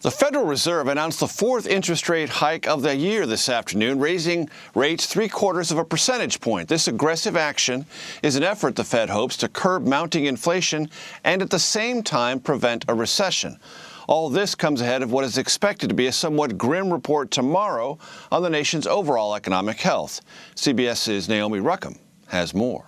The Federal Reserve announced the fourth interest rate hike of the year this afternoon, raising rates 0.75 of a percentage point. This aggressive action is an effort, the Fed hopes, to curb mounting inflation and at the same time prevent a recession. All this comes ahead of what is expected to be a somewhat grim report tomorrow on the nation's overall economic health. CBS's Naomi Ruchim has more.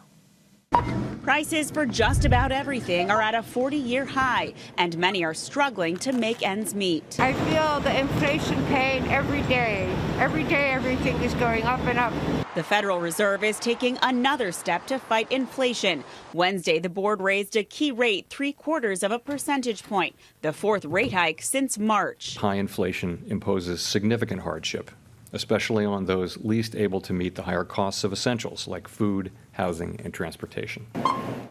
Prices for just about everything are at a 40-year high, and many are struggling to make ends meet. I feel the inflation pain every day. Every day, everything is going up and up. The Federal Reserve is taking another step to fight inflation. Wednesday, the board raised a key rate 0.75 of a percentage point, the fourth rate hike since March. High inflation imposes significant hardship, especially on those least able to meet the higher costs of essentials like food, housing, and transportation.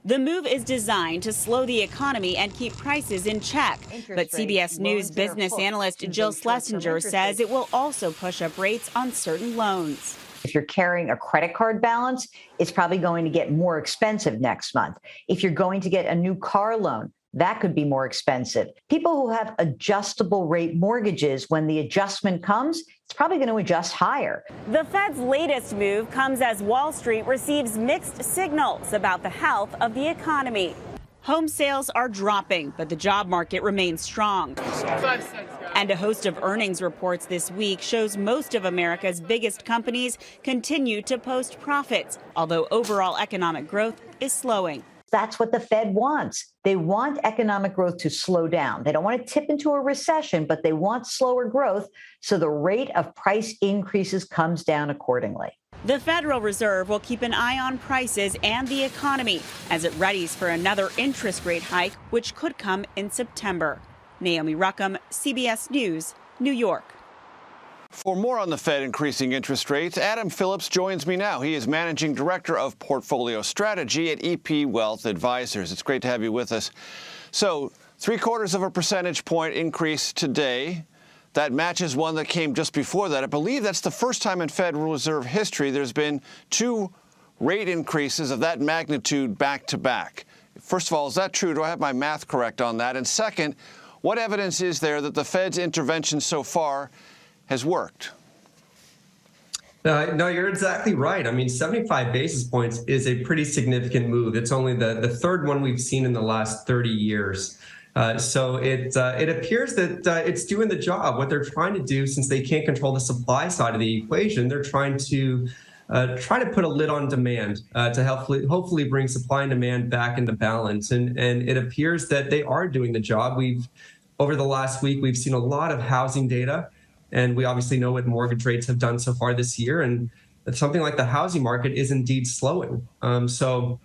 The move is designed to slow the economy and keep prices in check. But CBS News business analyst Jill Schlesinger says it will also push up rates on certain loans. If you're carrying a credit card balance, it's probably going to get more expensive next month. If you're going to get a new car loan, that could be more expensive. People who have adjustable rate mortgages, when the adjustment comes, it's probably going to adjust higher. The Fed's latest move comes as Wall Street receives mixed signals about the health of the economy. Home sales are dropping, but the job market remains strong. And a host of earnings reports this week shows most of America's biggest companies continue to post profits, although overall economic growth is slowing. That's what the Fed wants. They want economic growth to slow down. They don't want to tip into a recession, but they want slower growth, so the rate of price increases comes down accordingly. The Federal Reserve will keep an eye on prices and the economy as it readies for another interest rate hike, which could come in September. Naomi Ruchim, CBS News, New York. For more on the Fed increasing interest rates, Adam Phillips joins me now. He is Managing Director of Portfolio Strategy at EP Wealth Advisors. It's great to have you with us. So, 0.75 of a percentage point increase today. That matches one that came just before that. I believe that's the first time in Federal Reserve history there's been two rate increases of that magnitude back to back. First of all, is that true? Do I have my math correct on that? And second, what evidence is there that the Fed's intervention so far has worked? No, you're exactly right. I mean, 75 basis points is a pretty significant move. It's only the third one we've seen in the last 30 years. So it appears that it's doing the job. What they're trying to do, since they can't control the supply side of the equation, they're trying to put a lid on demand to hopefully bring supply and demand back into balance. And it appears that they are doing the job. Over the last week, we've seen a lot of housing data. And we obviously know what mortgage rates have done so far this year. And something like the housing market is indeed slowing. So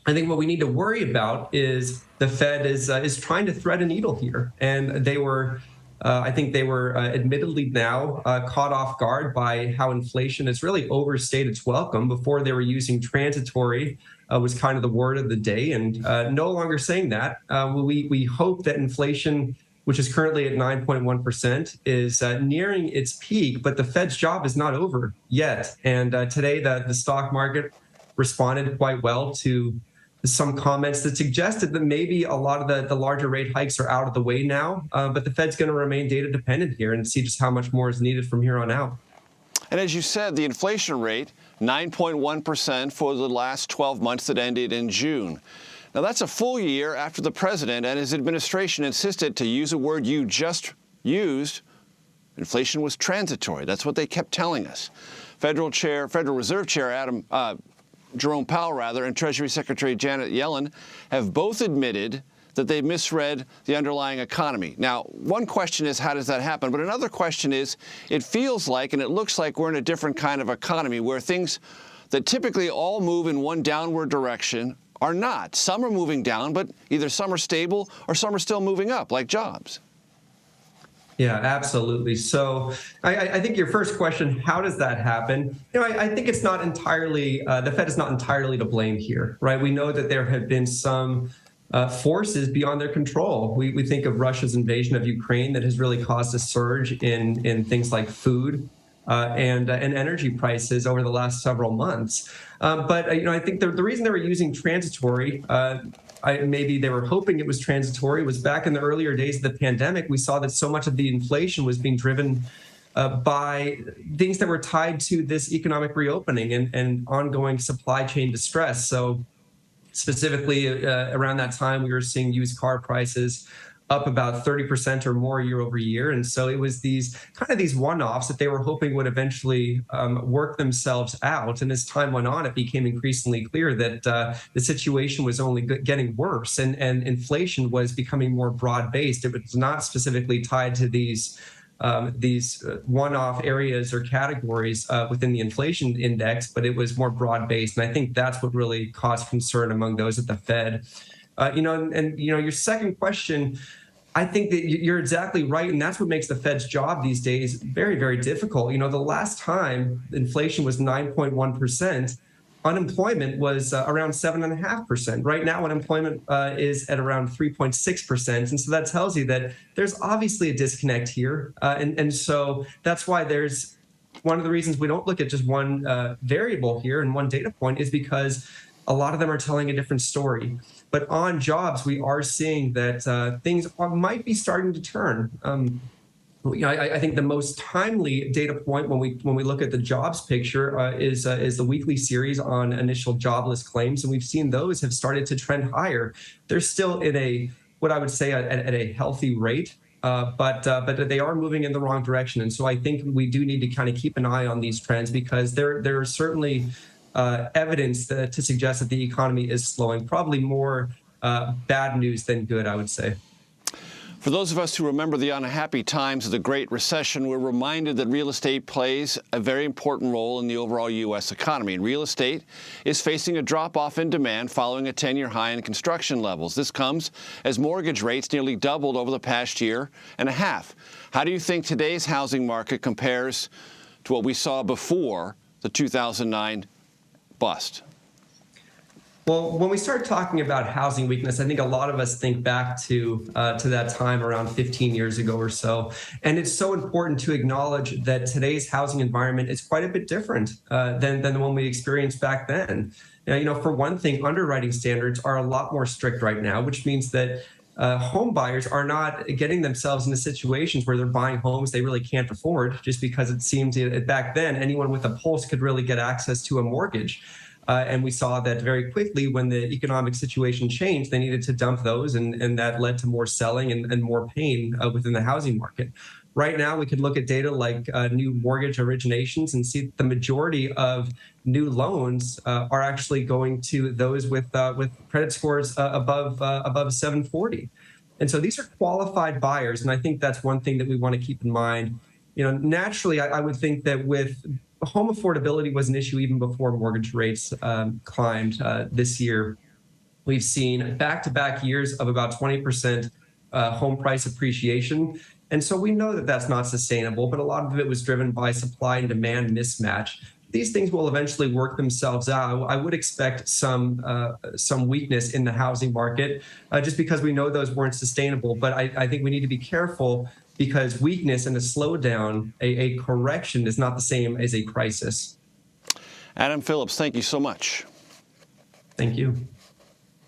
I think what we need to worry about is the Fed is trying to thread a needle here. And they were, I think they were admittedly now caught off guard by how inflation has really overstayed its welcome. Before they were using transitory was kind of the word of the day. And no longer saying that. We hope that inflation, which is currently at 9.1%, is nearing its peak, but the Fed's job is not over yet. And today, the stock market responded quite well to some comments that suggested that maybe a lot of the larger rate hikes are out of the way now, but the Fed's going to remain data dependent here and see just how much more is needed from here on out. And as you said, the inflation rate, 9.1% for the last 12 months that ended in June. Now, that's a full year after the president and his administration insisted, to use a word you just used, inflation was transitory. That's what they kept telling us. Federal Reserve Chair Jerome Powell, and Treasury Secretary Janet Yellen have both admitted that they misread the underlying economy. Now, one question is, how does that happen? But another question is, it feels like and it looks like we're in a different kind of economy where things that typically all move in one downward direction are not. Some are moving down, but either some are stable or some are still moving up, like jobs. Yeah, absolutely. So I think your first question, how does that happen? I think it's not entirely, the Fed is not entirely to blame here, right? We know that there have been some forces beyond their control. We think of Russia's invasion of Ukraine that has really caused a surge in things like food and energy prices over the last several months. But I think the reason they were using transitory maybe they were hoping it was transitory was back in the earlier days of the pandemic. We saw that so much of the inflation was being driven by things that were tied to this economic reopening and ongoing supply chain distress. So specifically around that time, we were seeing used car prices up about 30% or more year over year. And so it was these one-offs that they were hoping would eventually work themselves out. And as time went on, it became increasingly clear that the situation was only getting worse and inflation was becoming more broad-based. It was not specifically tied to these one-off areas or categories within the inflation index, but it was more broad-based. And I think that's what really caused concern among those at the Fed. Your second question, I think that you're exactly right. And that's what makes the Fed's job these days very, very difficult. The last time inflation was 9.1%, unemployment was around 7.5%. Right now, unemployment is at around 3.6%. And so that tells you that there's obviously a disconnect here. And so that's why there's one of the reasons we don't look at just one variable here and one data point is because a lot of them are telling a different story. But on jobs, we are seeing that things might be starting to turn. I think the most timely data point when we look at the jobs picture is the weekly series on initial jobless claims, and we've seen those have started to trend higher. They're still at what I would say at a healthy rate, but they are moving in the wrong direction. And so I think we do need to kind of keep an eye on these trends because there are certainly evidence to suggest that the economy is slowing. Probably more bad news than good, I would say. For those of us who remember the unhappy times of the Great Recession, we're reminded that real estate plays a very important role in the overall U.S. economy. And real estate is facing a drop-off in demand following a 10-year high in construction levels. This comes as mortgage rates nearly doubled over the past year and a half. How do you think today's housing market compares to what we saw before the 2009 bust? Well, when we start talking about housing weakness, I think a lot of us think back to that time around 15 years ago or so. And it's so important to acknowledge that today's housing environment is quite a bit different than the one we experienced back then. For one thing, underwriting standards are a lot more strict right now, which means that home buyers are not getting themselves into situations where they're buying homes they really can't afford just because it seemed back then anyone with a pulse could really get access to a mortgage. And we saw that very quickly when the economic situation changed, they needed to dump those, and that led to more selling and more pain within the housing market. Right now, we could look at data like new mortgage originations and see that the majority of new loans are actually going to those with credit scores above 740. And so these are qualified buyers, and I think that's one thing that we want to keep in mind. Naturally, I would think that with home affordability was an issue even before mortgage rates climbed this year. We've seen back-to-back years of about 20% home price appreciation. And so we know that that's not sustainable, but a lot of it was driven by supply and demand mismatch. These things will eventually work themselves out. I would expect some weakness in the housing market just because we know those weren't sustainable. But I think we need to be careful because weakness and a slowdown, a correction is not the same as a crisis. Adam Phillips, thank you so much. Thank you.